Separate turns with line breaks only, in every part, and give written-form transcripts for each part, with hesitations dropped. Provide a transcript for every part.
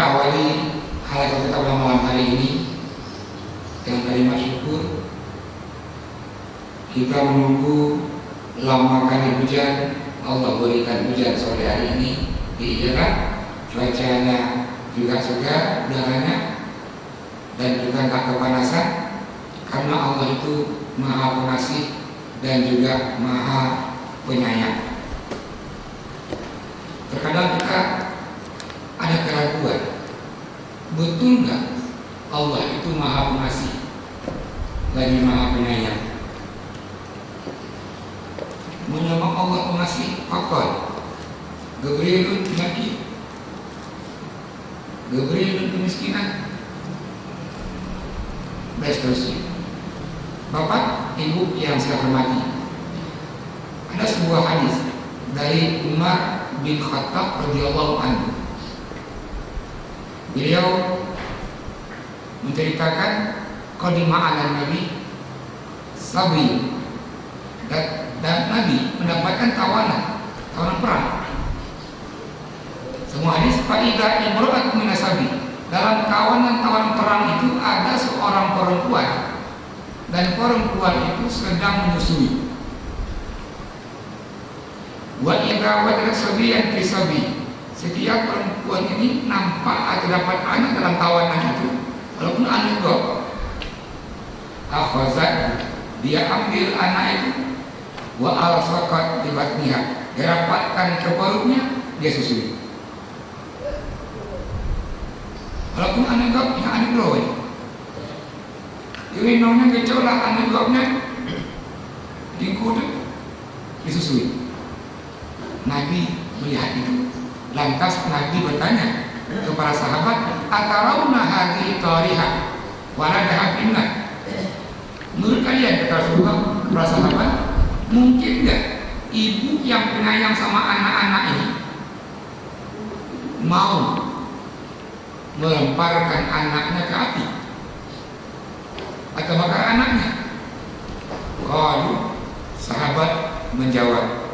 awali halakat kita pada malam hari ini dengan kalimat syukur. Kita menunggu lama kali hujan, Allah berikan hujan sore hari ini di Irak. Cuacanya juga segar, udaranya, dan juga tak kepanasan, karena Allah itu Maha Pengasih dan juga Maha Penyayang. Terkadang kita ada keraguan, betul nggak Allah itu Maha Pengasih lagi Maha Penyayang? Menyembah Allah Pengasih, fakor Gabrielun mati, Gabrielun kemiskinan, dan seterusnya. Bapak, Ibu yang saya hormati, ada sebuah hadis dari Umar bin Khattab radhiyallahu anhu. Beliau menceritakan qadima ala Nabi sabi, dan Nabi mendapatkan tawanan perang. Semua hadis faida imra'at minasabi, dalam tawanan perang itu ada seorang perempuan, dan perempuan itu sedang menyusui. Wa idza wajada sabiyan fi sabi, setiap perempuan ini nampak atau dapat anak dalam tawanan itu, walaupun anak itu akhazat, dia ambil anak itu, wa alsaqat di batniha, dia rapatkan ke perutnya, dia susui. Walaupun anak gopnya anak loy, urinonya kecolak, anak gopnya dikutuk, disusui. Nabi melihat itu, lantas Nabi bertanya kepada sahabat, atarawna hadhihi tariha waladaha finnar. Menurut kalian, kata Rasulullah kepada sahabat, mungkin nggak ibu yang penyayang sama anak-anak ini mau melemparkan anaknya ke api atau bakar anaknya? Kalau sahabat menjawab,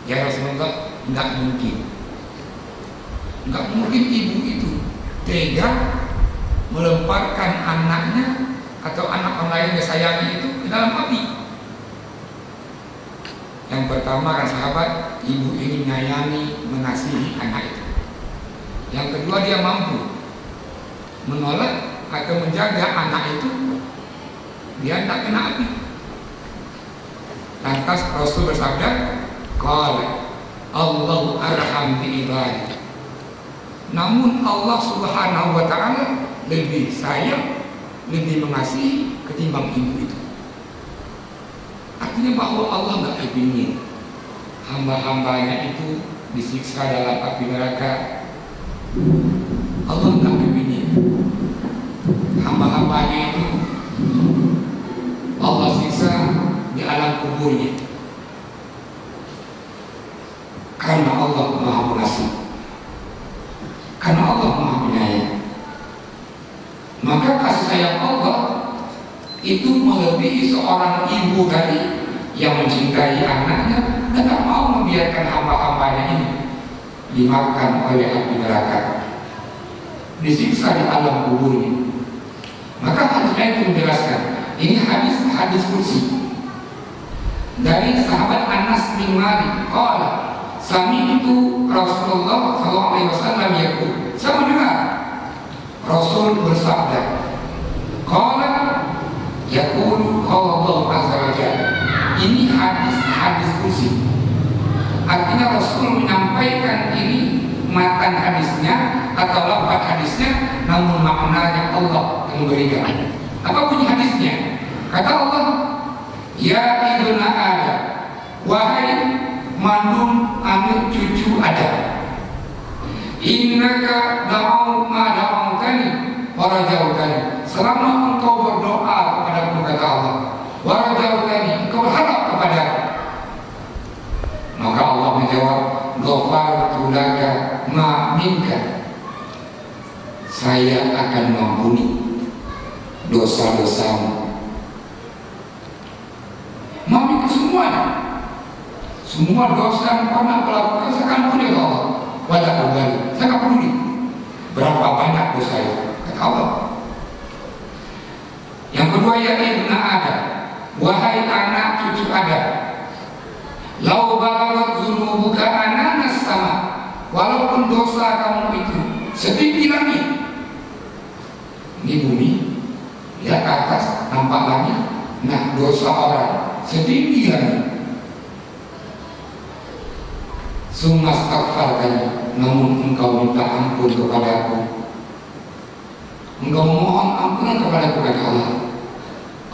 ya Rasulullah, enggak mungkin. Enggak mungkin ibu itu tega melemparkan anaknya atau anak orang lain yang disayangi itu ke dalam api. Yang pertama, kata sahabat, ibu ini menyayangi, mengasihi anak itu. Yang kedua, dia mampu menolak atau menjaga anak itu biar tak kena api. Lantas Rasul bersabda, qala Allahu arham bi ibadi. Namun Allah Subhanahu wa taala lebih sayang, lebih mengasihi ketimbang ibu itu. Artinya bahwa Allah nggak kepingin hamba-hambanya itu disiksa dalam api neraka. Allah nggak kepingin hamba-hambanya itu Allah siksa di alam kuburnya, karena Allah Maha Pengasih, karena Allah Maha Penyayang. Maka kasih sayang Allah itu melebihi seorang ibu tadi yang mencintai anaknya dan tak mau membiarkan hamba-hambanya ini dimakan oleh api neraka, disiksa di alam kuburnya. Maka hadisnya itu menjelaskan, ini hadis kursi dari sahabat Anas bin Malik. Qala sami'tu Rasulullah sallallahu alaihi wasallam yaqul, saya mendengar Rasul bersabda, qala yaqul Allah azza wa jalla. Ini hadis kursi. Artinya Rasul menyampaikan ini matan hadisnya atau lafaz hadisnya, namun maknanya Allah yang memberikan. Apa bunyi hadisnya? Kata Allah, ya ibnu Adam, wahai mandum anak cucu Adam, innaka da'u ma da'utani wa rajautani. Selama engkau berdoa kepadaku, kata Allah, wa rajautani, engkau berharap kepada, maka Allah menjawab, ghafartu laka ma minka, saya akan mengampuni dosa-dosamu. Mami ke semuanya, semua dosa yang pernah kau lakukan saya akan ampuni, Allah. Walau kembali, saya akan peduli. Berapa banyak dosa itu? Kata Allah. Yang kedua, ya ibnu Adam, wahai anak cucu Adam, lau balagat dzunubuka ananas sama, walaupun dosa kamu itu setinggi langit. Ini bumi, lihat ke atas, nampak langit. Nah, dosa orang setinggi langit. Summa astaghfartani, namun engkau minta ampun kepadaku, engkau memohon ampunan kepadaku, kata Allah.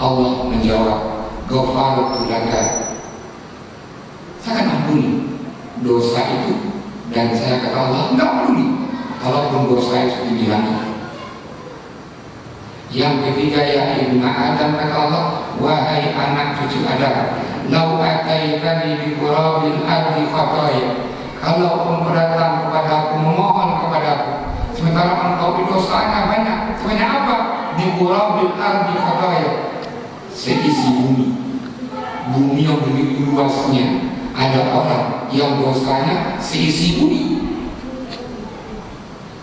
Allah menjawab, ghafartu laka, saya akan ampuni dosa itu. Dan saya kata Allah, enggak peduli kalaupun dosa itu tinggi langit. Yang ketiga, ya ibnu Adam, kata Allah, wahai anak cucu Adam, lau ataitani bi qurabil ardi khataya, kalau engkau datang kepadaku, memohon kepadaku, sementara engkau dosanya banyak. Sebanyak apa? Bi qurabil ardi khataya, seisi bumi. Bumi yang begitu luasnya, ada orang yang dosanya seisi bumi.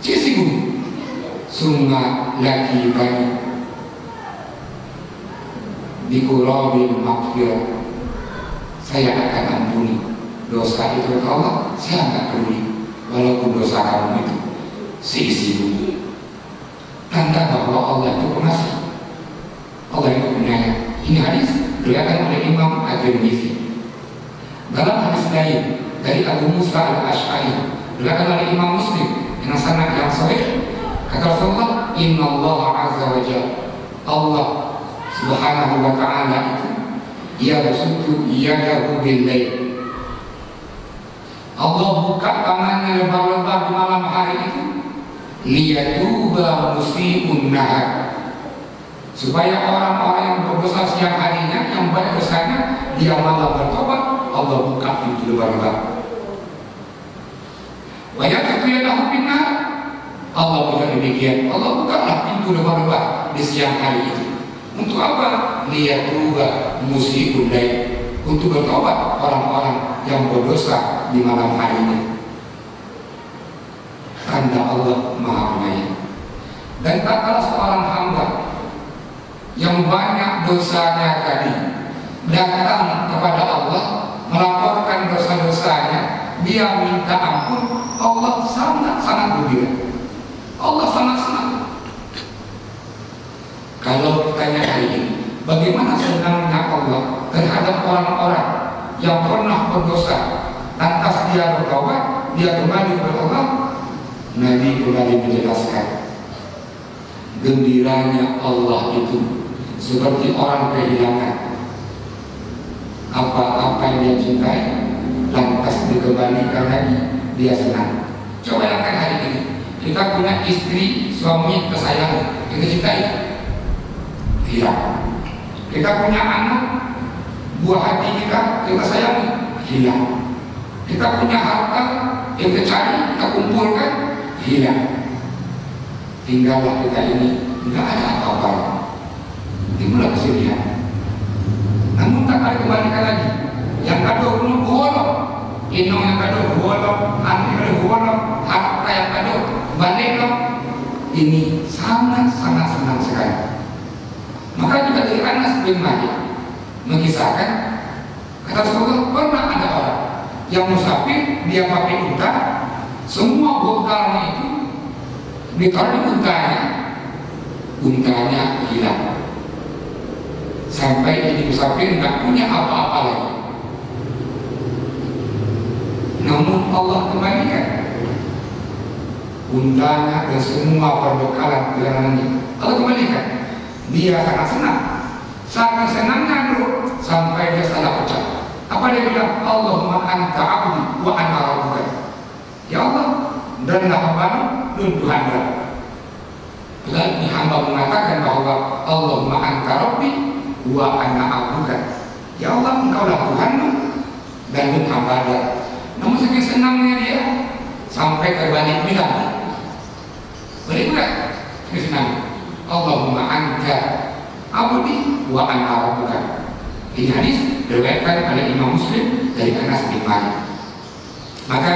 Seisi bumi. Summa laki bani biqurabil maghfirah, saya akan ampuni dosa itu, kata Allah. Saya akan peduli walaupun dosa kamu itu seisi bumi. Tanda bahwa Allah itu pengasih, Allah itu penyayang. Ini hadis diriwayatkan oleh Imam At-Tirmidzi. Dalam hadis lain dari Abu Musa Al-Asy'ari, diriwayatkan oleh Imam Muslim dengan sanad yang sahih, kata Rasulullah, innallaha azza wa jalla, Allah subhanahu wa ta'ala itu yabsutu yadahu bil-lail, Allah buka tangannya lebar-lebar di malam hari itu, liyatuba musii'un nahar, supaya orang-orang yang berdosa siang harinya, yang banyak dosanya, dia malam bertobat. Allah buka pintu lebar-lebar. Wa yaqtu yadahu bin-nahar, Allah buka demikian, Allah bukalah pintu lebar-lebar di siang hari itu. Untuk apa? Liyatuba musii'ul lail, untuk bertobat orang-orang yang berdosa di malam harinya. Tanda Allah Maha Penyayang. Dan tak kalah seorang hamba yang banyak dosanya tadi datang kepada Allah, melaporkan dosa-dosanya, dia minta ampun, Allah sangat-sangat gembira. Allah sangat senang. Kalau ditanya hari ini, bagaimana senangnya Allah terhadap orang-orang yang pernah berdosa, lantas dia bertobat, dia kembali kepada Allah, Nabi kembali menjelaskan, gembiranya Allah itu seperti orang kehilangan apa-apa yang dia cintai, lantas dikembalikan lagi, dia senang. Coba bayangkan hari ini, kita punya istri, suami kesayangan, kita cintai, hilang. Kita punya anak, buah hati kita sayangi, hilang. Kita punya harta, yang kita cari, kita kumpulkan, hilang. Tinggallah kita ini, tidak ada apa-apa. Dimulai kesedihan. Namun tak ada kembalikan lagi. Yang kado belum bolong, inong yang kado bolong, anak yang bolong, harta yang kado balik loh. Ini sangat-sangat senang sekali. Maka juga dari Anas bin Malik mengisahkan, kata Rasulullah, pernah ada orang yang musafir, dia pakai unta, semua bekalnya itu ditaruh di untanya hilang. Sampai jadi musafir nggak punya apa-apa lagi. Namun Allah kembalikan untanya dan semua perbekalan perjalanannya, Allah kembalikan. Dia sangat senang, sangat senangnya dulu sampai dia salah ucap. Apa dia bilang? Allahumma anta abdi wa ana rabbuka. Ya Allah, dan hambamu dan Tuhanmu. Lalu hamba mengatakan bahwa Allahumma anta rabbi wa ana abduka. Ya Allah, engkaulah Tuhanmu dan hamba. Namun saking senangnya dia sampai terbalik bilang, balik enggak? Saking senang. Allahumma anta abdi wa ana rabbuka. Ini hadis diriwayatkan oleh Imam Muslim dari Anas bin Malik. Maka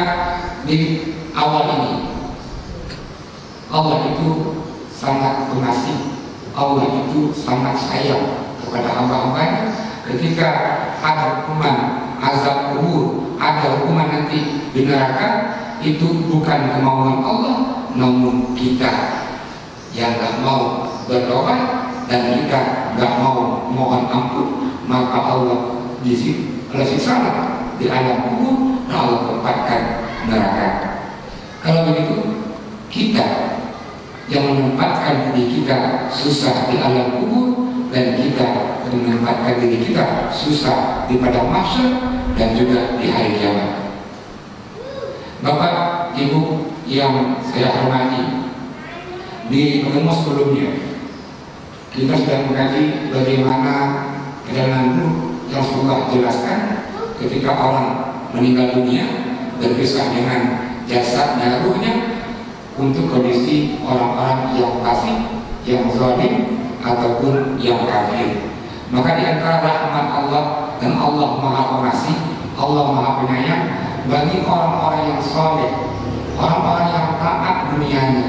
di awal ini Allah itu sangat pengasih, Allah itu sangat sayang kepada hamba-hambanya. Ketika ada hukuman azab kubur, ada hukuman nanti di neraka, itu bukan kemauan Allah, namun kita yang gak mau bertobat dan kita gak mau mohon ampun, maka Allah siksa di alam kubur, Allah tempatkan neraka. Kalau begitu, kita yang menempatkan diri kita susah di alam kubur, dan kita menempatkan diri kita susah di padang mahsyar dan juga di hari kiamat. Bapak, Ibu yang saya hormati, di pertemuan sebelumnya kita sudah mengkaji bagaimana perjalanan ruh yang sudah jelaskan ketika orang meninggal dunia berpisah dengan jasadnya, ruhnya, untuk kondisi orang-orang yang fasik, yang zalim, ataupun yang kafir. Maka di antara rahmat Allah, dan Allah Maha Pengasih, Allah Maha Penyayang, bagi orang-orang yang soleh, orang-orang yang taat dunianya,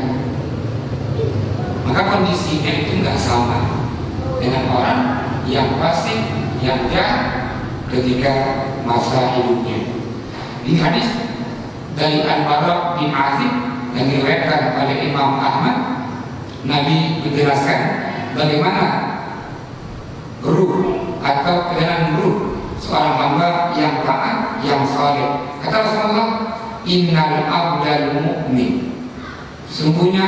maka kondisinya itu nggak sama dengan orang yang fasik, yang jahat ketika masa hidupnya. Di hadis dari Al-Bara bin Azib yang diriwayatkan oleh Imam Ahmad, Nabi menjelaskan bagaimana ruh atau perjalanan ruh seorang hamba yang taat, yang saleh. Kata Rasulullah, innal abdal mu'min, sungguhnya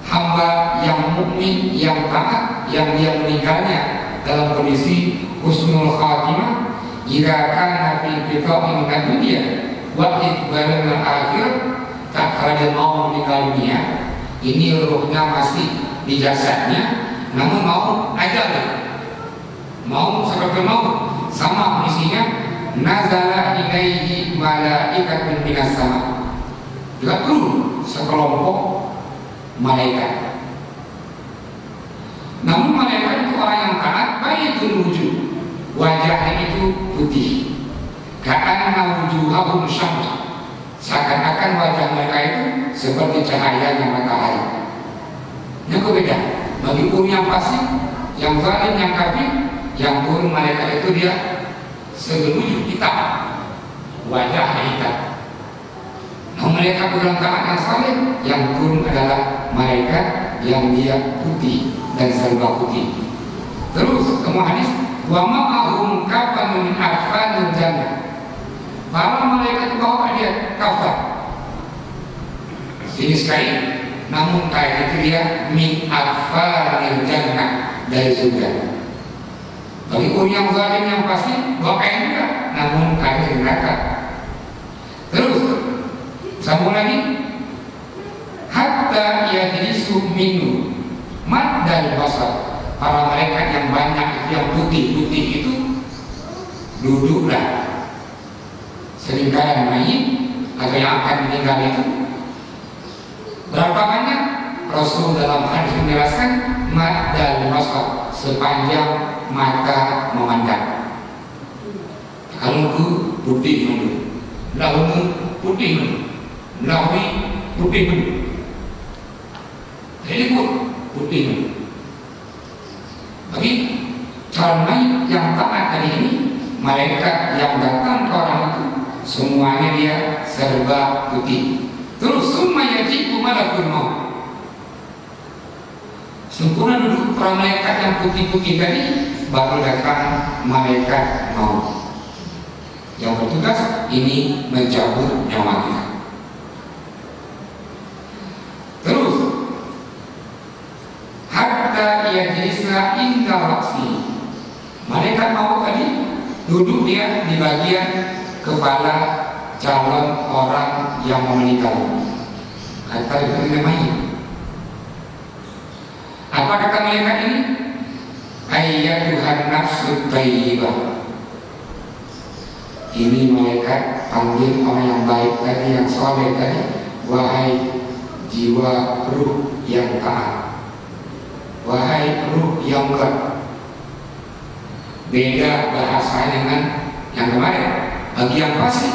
hamba yang mukmin, yang taat, yang dia meninggalnya dalam kondisi husnul khatimah, jika kana fi qita'in min dunia wa iqbalil akhir, tak kala dia mau meninggal dunia, ini ruhnya masih di jasadnya, namun mau ajal, mau seperti mau sama misinya, nazala ilaihi malaikatun minas sama, juga turun sekelompok malaikat. Namun malaikat itu orang yang taat, baikul wujud, wajahnya itu putih, ka'anna wujuhahum syams, seakan-akan wajah mereka itu seperti cahayanya matahari. Yang berbeda bagi orang yang fasik, yang zalim, yang kafir, yang turun malaikat itu dia segeluju hitam, wajahnya hitam. Nah, mereka orang taat yang saleh, yang turun adalah malaikat yang dia putih dan serba putih. Terus kemudian hadis, wa ma'ahum kafanun min akfanil jannah, para malaikat bawa dia kafan jenis kain, namun kain itu dia min akfanil jannah, dari surga. Bagi orang yang zalim, yang pasti bawa kain juga, namun kain dari neraka. Terus sambung lagi, hatta yajlisu minhu maddal basar, para malaikat yang banyak itu, yang putih-putih itu, duduklah selingkaran mayit atau yang akan meninggal itu. Berapa banyak? Rasul dalam hadis menjelaskan maddal basar, sepanjang mata memandang. Kalau itu putih dulu, lalu putih dulu, lalu putih dulu, jadi putih dulu. Bagi calon yang taat hari ini, malaikat yang datang ke orang itu semuanya dia serba putih. Terus summa yajibu malakul maut, sempurna duduk para malaikat yang putih-putih tadi, baru datang malaikat maut yang bertugas ini mencabut nyawa kita. Terus hatta yajlisna inda raksi, malaikat maut tadi duduk dia di bagian kepala calon orang yang mau meninggal. Kata itu namanya apa? Kata malaikat ini, ayyatuhan nafsu thayyibah. Ini malaikat panggil orang yang baik tadi, yang soleh tadi, wahai jiwa ruh yang taat, wahai ruh yang kuat. Beda bahasa dengan yang kemarin. Bagi yang fasik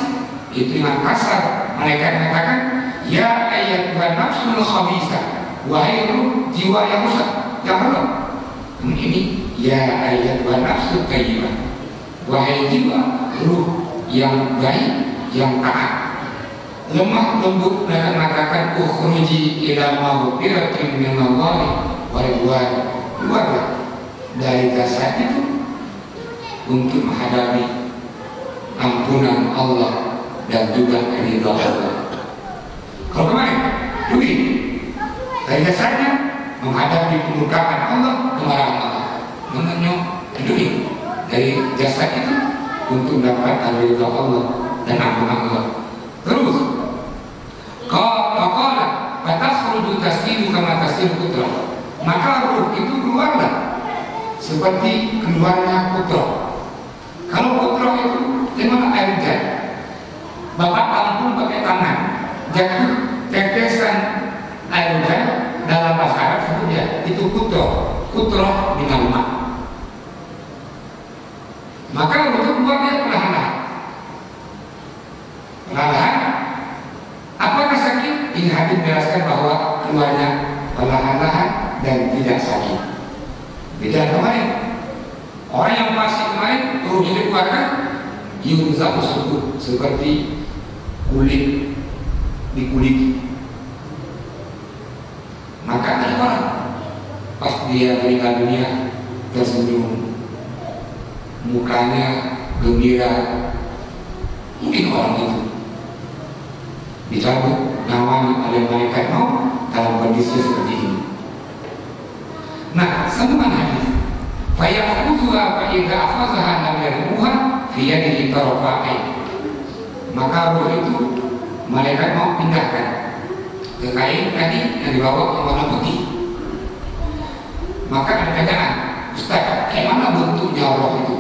itu dengan kasar, malaikat mengatakan ya ayyatuhan nafsul khabisa, wahai ruh jiwa yang rusak, yang haram. Ini ya ayyatuhan nafsul thayyibah, wahai jiwa ruh yang baik, yang taat. Lemah lembut dan mengatakan ukhruji ila maghfiratin min Allah wa ridwan. Keluarlah dari jasad itu untuk menghadapi ampunan Allah dan juga ridha Allah. Kalau kemarin rugi dari jasadnya menghadapi kemurkaan Allah, kemarahan Allah. Mengenai rugi dari jasad itu untuk dapat ridha Allah dan ampunan Allah. Terus kalau fatakhruju tasilu kama tasilu putra, maka ruh itu keluarlah seperti keluarnya putra. Kalau putra itu gimana air hujan, bapak tampung pakai tangan, jatuh tetesan air hujan dalam bahasa Arab sebutnya itu putra, putra dengan mak. Maka ruh keluarnya perlahan-lahan. Perlahan, apakah sakit? Ini hadis menjelaskan bahwa keluarnya perlahan-lahan dan tidak sakit. Beda kemarin, orang yang fasik kemarin ruhnya dikeluarkan, yunzaku sukut seperti kulit dikulit. Maka ada orang pas dia meninggal dunia tersenyum, mukanya gembira. Mungkin orang itu dicabut nyawanya oleh malaikat maut dalam kondisi seperti ini. Nah, sambungan hadis. Fayakhudhuha fa idza akhadhaha lam yarmuha fi yadihi tarafa'ain. Maka roh itu malaikat mau pindahkan ke kain tadi yang dibawa ke warna putih. Maka ada pertanyaan, Ustaz, bagaimana bentuknya roh itu?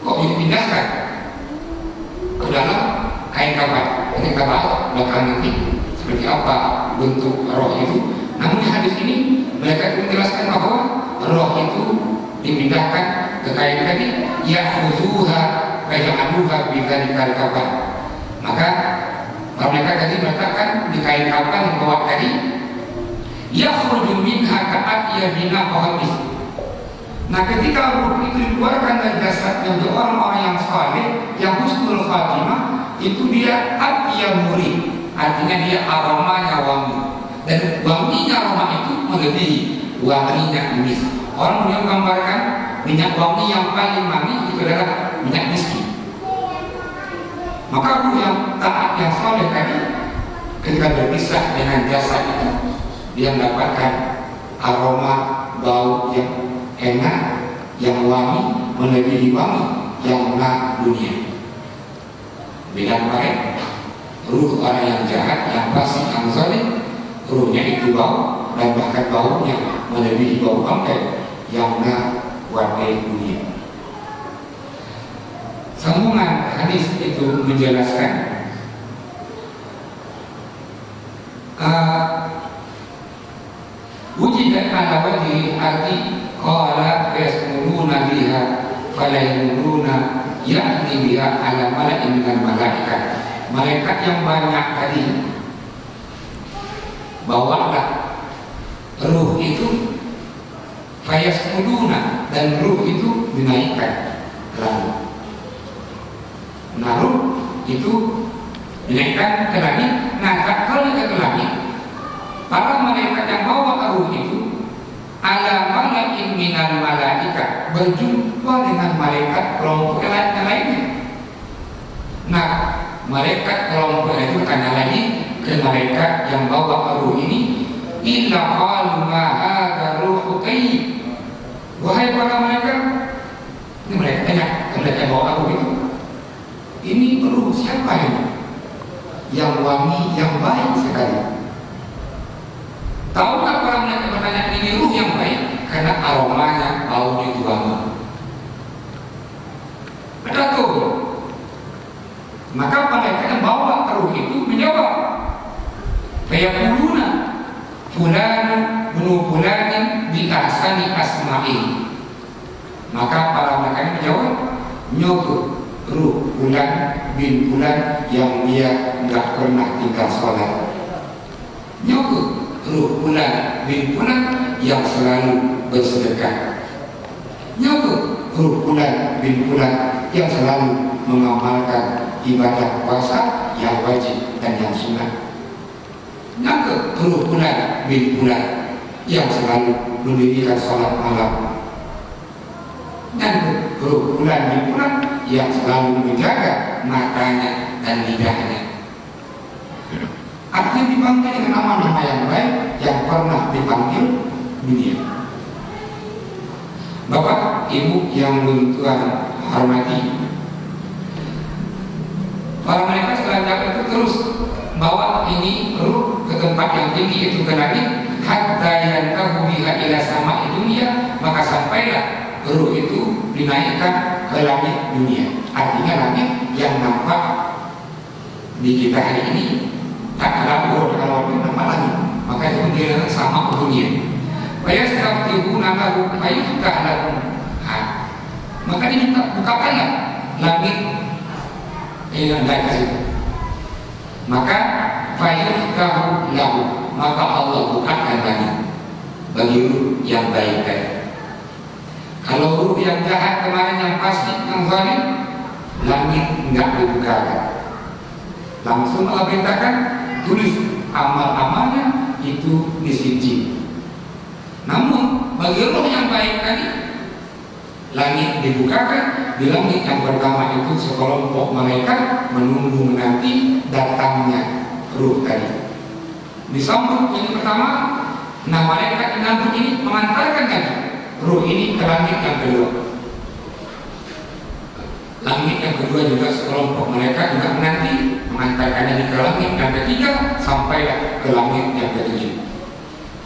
Kok dipindahkan ke dalam kain kafan? Ini kita bahas belakangan nanti seperti apa bentuk roh itu. Namun di hadis ini mereka menjelaskan bahwa roh itu dipindahkan ke kain tadi, ya'khuzuha faya'aluha bidzalikal kafan. Maka mereka tadi mengatakan di kain kafan yang bawa tadi, yakhruju minha ka'atyabina qamis. Nah, ketika ruh itu dikeluarkan dari jasadnya untuk orang-orang yang saleh, yang husnul khatimah, itu dia atyaburi, artinya dia aromanya wangi. Dan wanginya aroma itu melebihi wanginya misk. Orang yang menggambarkan minyak wangi yang paling wangi itu adalah minyak miski. Maka ruh yang taat, yang saleh tadi, ketika berpisah dengan jasad itu, dia mendapatkan aroma bau yang enak, yang wangi, melebihi wangi yang mana dunia. Beda kemarin, ruh orang yang jahat, yang fasik, yang zalim, ruhnya itu bau dan bahkan baunya melebihi bau bangkai yang mana warna dunia. Sambungan hadis itu menjelaskan wujidat ala wajhi arti qala yasmuruna biha fala yamuruna yakni biha ala mala'in minal malaikat. Malaikat yang banyak tadi bawalah ruh itu fayasmuruna, dan ruh itu dinaikkan ke langit. Nah, ruh itu dinaikkan ke langit. Nah, kalau ke langit, para malaikat yang bawa ruh itu ala malakin minal malaikat, berjumpa dengan malaikat kelompok yang lainnya. Nah, malaikat kelompok itu tanya lagi ke malaikat yang bawa ruh ini, illa qalu ma hadza ruhu tayyib. Wahai para malaikat, ini mereka tanya ke mereka yang bawa ruh itu, ini ruh siapa ini? Yang wangi, yang baik sekali. Tahukah para malaikat bertanya, ini ruh yang baik? Karena aromanya, baunya itu wangi. Betul. Maka malaikat yang bawa ruh itu menjawab, fayaquluna fulan bunu fulanin bi ahsani asma'i. Maka para malaikat menjawab, nyoba ruh Fulan bin Fulan yang dia nggak pernah tinggal sholat. Nyokut ruh Fulan bin Fulan yang selalu bersedekah. Nyokut ruh Fulan bin Fulan yang selalu mengamalkan ibadah puasa yang wajib dan yang sunnah. Nyokut ruh Fulan bin Fulan yang selalu mendirikan sholat malam. Dan ruh Fulan bin Fulan yang selalu menjaga matanya dan lidahnya. Artinya dipanggil dengan nama-nama yang baik yang pernah dipanggil dunia. Bapak, Ibu yang Tuhan hormati, para malaikat setelah itu terus bawa ini ruh ke tempat yang tinggi itu ke langit, hatta yantahu biha ila sama'i dunia, maka sampailah ruh itu dinaikkan ke langit dunia. Artinya langit yang nampak di kita hari ini tak ada ruh kalau itu nampak langit, maka itu dia sama dunia. Bayar sedang tibu namahu ayuhkah lakum, maka diminta bukakanlah langit yang dari situ. Maka fayuhkahu lahu, maka Allah bukakan lagi bagi ruh yang baik tadi. Kalau ruh yang jahat kemarin yang fasik, yang zalim, langit enggak dibukakan. Langsung Allah perintahkan tulis amal-amalnya itu di sijil. Namun bagi ruh yang baik tadi, langit dibukakan. Di langit yang pertama itu sekelompok malaikat menunggu menanti datangnya ruh tadi. Disambut yang pertama, nah malaikat penantu ini mengantarkan tadi ruh ini ke langit yang kedua. Langit yang kedua juga sekelompok malaikat juga menanti mengantarkannya ke langit yang ketiga sampai ke langit yang ketujuh.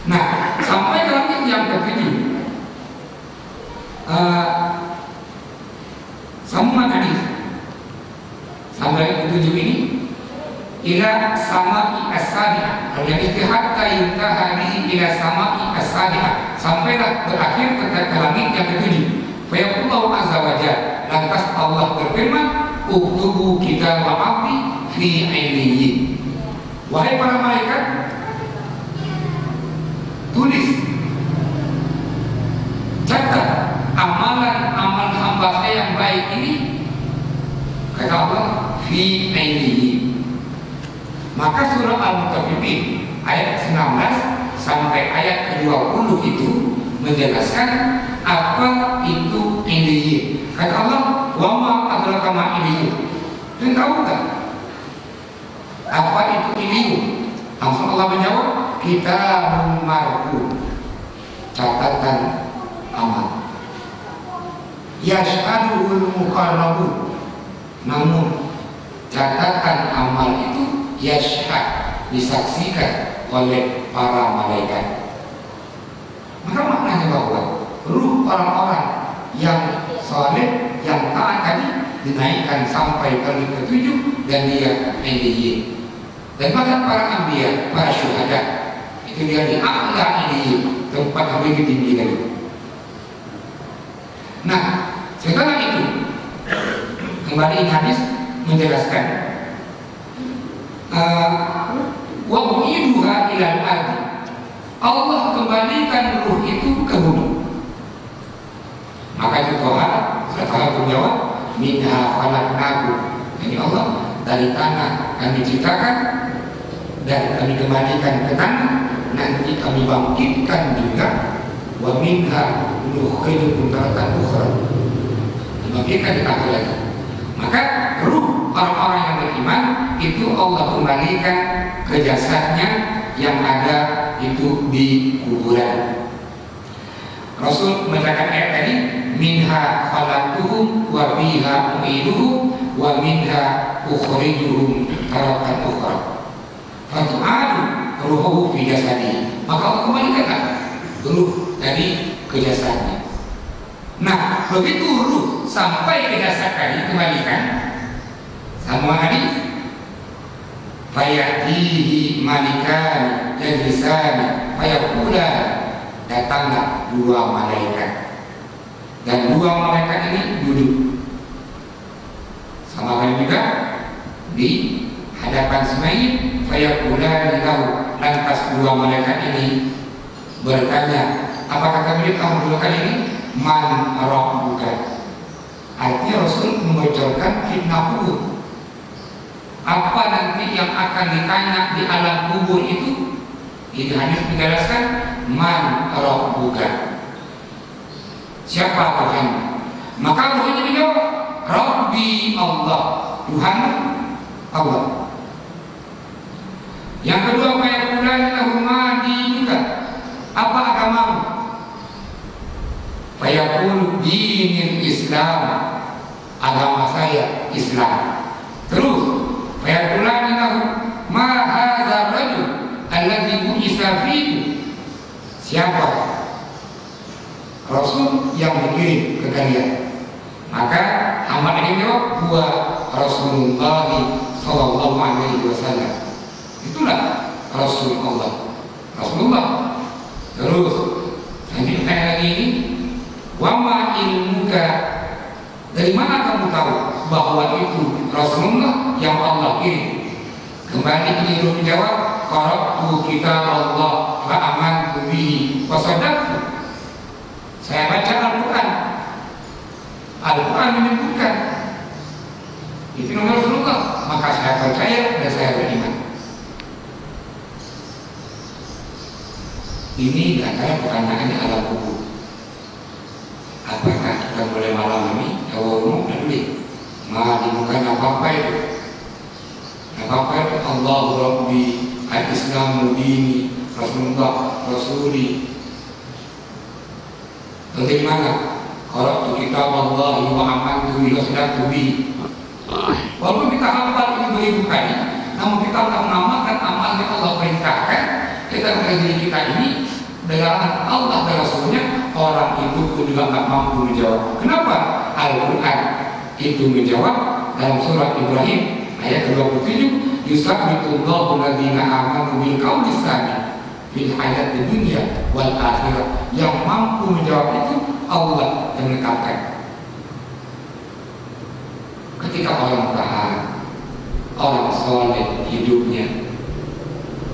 Nah, sampai ke langit yang ketujuh, sambungan hadis sampai yang ketujuh ini ila sama'i as-sabi'ah, yang itu hatta yuntaha bihi ila sama'i as-sabi'ah, sampailah berakhir ke langit yang ketujuh. Fa yaqulu azza wa jalla, lantas Allah berfirman, uktubu kitab abdi fi 'illiyyin. Wahai para malaikat, tulis, catat amalan-amal hamba saya yang baik ini, kata Allah, fi 'illiyyin. Maka surah Al-Mutaffifin ayat 19 sampai ayat ke-20 itu menjelaskan apa itu illiyyin. Kata Allah, wa ma adraka ma illiyyin. Dan tahu tak apa itu illiyyin? Langsung Allah menjawab, kitabun marqum, catatan amal. Yash'aduhul muqarrabun, namun catatan amal itu yashhad, disaksikan oleh para malaikat. Maka maknanya bahwa ruh orang-orang yang saleh, yang taat tadi dinaikkan sampai ke ketujuh dan dia illiyyin. Dan bahkan para anbiya, para syuhada itu dia di a'la illiyyin, tempat yang lebih tinggi dari. Nah, setelah itu kembali hadis menjelaskan wa u'iduha ilal ardi, Allah kembalikan ruh itu ke bumi. Maka itu Tuhan setelah menjawab, minha khalaqnakum, jadi Allah dari tanah kami ciptakan dan kami kembalikan ke tanah, nanti kami bangkitkan juga, wa minha nukhrijukum taratan ukhra, dibangkitkan di tanah lagi. Maka ruh orang-orang yang beriman itu Allah kembalikan ke jasadnya yang ada itu di kuburan. Rasul membacakan ayat tadi, minha khalaqtuhum wa fiha u'iduhum wa minha ukhrijuhum taratan ukhra fatu'adu ruhuhu fi jasadihi. Maka Allah kembalikanlah ruh tadi ke jasadnya. Nah, begitu ruh sampai ke jasad tadi kembalikan, sama hadis, fayatihi malikan yajlisani fayaqula, datanglah dua malaikat dan dua malaikat ini duduk. Sama kali juga di hadapan semayit, fayaqulani lahu, lantas dua malaikat ini bertanya, apa kata beliau kamu dulu kali ini? Man rabbuka. Artinya Rasul membocorkan fitnah kubur. Apa nanti yang akan ditanya di alam kubur itu? Ini hadis menjelaskan man rabbuka. Siapa Tuhan? Maka Tuhan menjawab, Rabbi Allah, Tuhan Allah. Yang kedua, fayaqulani lahu ma dinuka, apa agamamu? Fayaqulu dinil Islam, agama saya Islam. Terus fayaqulani lahu ma hadza rajul alladzi bu'itsa fiikum, siapa Rasul yang dikirim ke kalian? Maka hamba ini jawab, huwa Rasulullah sallallahu alaihi wasallam. Itulah Rasul Allah, Rasulullah. Terus nanti tanya lagi ini, wama ilmuka, dari mana kamu tahu bahwa itu Rasulullah yang Allah kirim? Kembali ini menjawab, qara'tu kitab Allah fa amantu bihi wa sadaqtu. Saya baca Al-Quran, Al-Quran menyebutkan itu nama Rasulullah, maka saya percaya dan saya beriman. Ini antara pertanyaannya alam kubur. Apakah kita boleh malam ini jawabmu dan beli bukan apa-apa itu, apa-apa itu Allahu Rabbi, al-Islamu dini, Rasulullah Rasuli. Bagaimana? Qara'tu kitab Allah wa amantu bihi wa sadaqtu bihi. Walaupun kita hafal ini beribu kali, namun kita tak mengamalkan amal yang Allah perintahkan, kita mengajari kita ini dengan Allah dan Rasulnya, orang itu pun juga tak mampu menjawab. Kenapa? Al-Quran itu menjawab dalam surat Ibrahim ayat 27, yusabbiqullahu alladziina aamanu bil qawli tsabit fil hayati dunya wal akhirah. Yang mampu menjawab itu Allah yang menetapkan. Ketika orang taat, orang soleh hidupnya,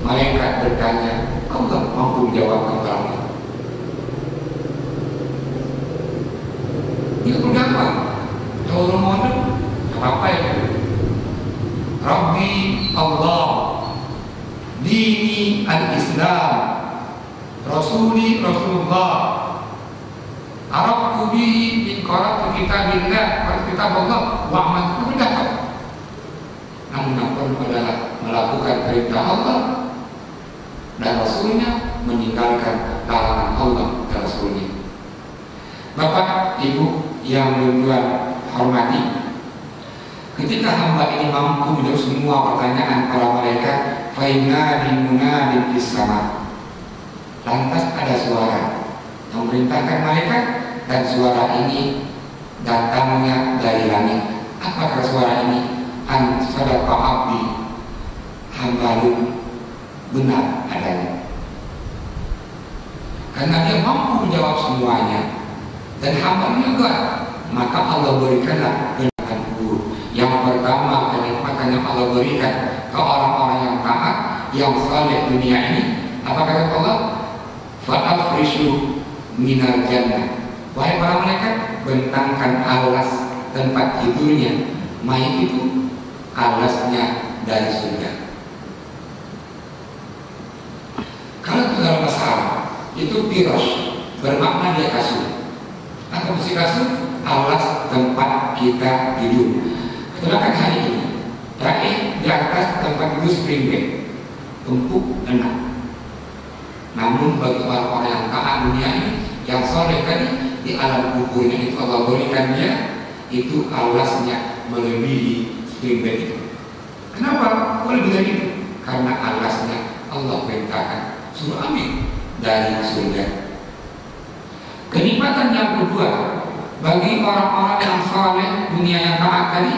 malaikat bertanya, Allah mampu menjawab kembali. Itu gampang. Kalau mau apa itu? Rabbi Allah, dini al-Islam, Rasuli Rasulullah, Arabtu bihi min qara'tu kitabillah wa kitaballah wa amantu bihi. Namun yang perlu adalah melakukan perintah Allah dan Rasulnya, meninggalkan larangan Allah dan Rasulnya. Bapak, Ibu yang Tuhan hormati, ketika hamba ini mampu menjawab semua pertanyaan para malaikat, fainadin munadin fis sama, lantas ada suara yang memerintahkan malaikat, dan suara ini datangnya dari langit. Apakah suara ini? An sadaqa abdi, hambalu benar adanya. Karena dia mampu menjawab semuanya dan hamba juga, maka Allah berikanlah kenikmatan buruk. Yang pertama, kenikmatan yang Allah berikan ke orang-orang yang taat, yang saleh dunia ini, apa kata Allah? Fa'afrishu minal jannah, wahai para malaikat, bentangkan alas tempat tidurnya mayit itu, alasnya dari surga. Kalau dalam masalah itu piros, bermakna dia kasur. Atau mesti kasur, alas tempat kita tidur. Sedangkan hari ini, di atas tempat tidur spring bed, empuk enak. Namun bagi orang-orang yang taat dunia ini, yang soleh tadi, di alam kuburnya itu Allah berikan dia, itu alasnya melebihi spring bed itu. Kenapa? Lebih dari itu? Karena alasnya Allah perintahkan suruh ambil dari surga. Kenikmatan yang kedua bagi orang-orang yang saleh dunia yang taat tadi,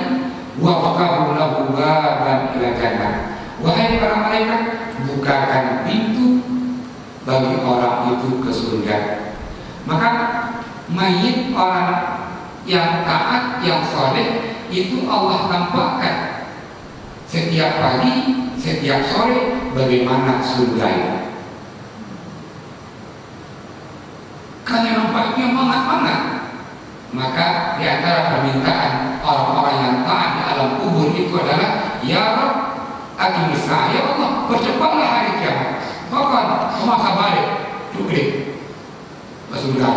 wa faqahu lahu baban ila jannah. Wahai para malaikat, bukakan pintu bagi orang itu ke surga. Maka mayit orang yang taat, yang saleh, itu Allah tampakkan setiap pagi, setiap sore bagaimana surga itu. Karena nampaknya hangat-hangat, maka di antara permintaan orang-orang yang taat di alam kubur itu adalah, ya Rabb, aqimis sa'a, ya Allah, percepatlah hari kiamat. Bahkan masa balik, cukup ke surga.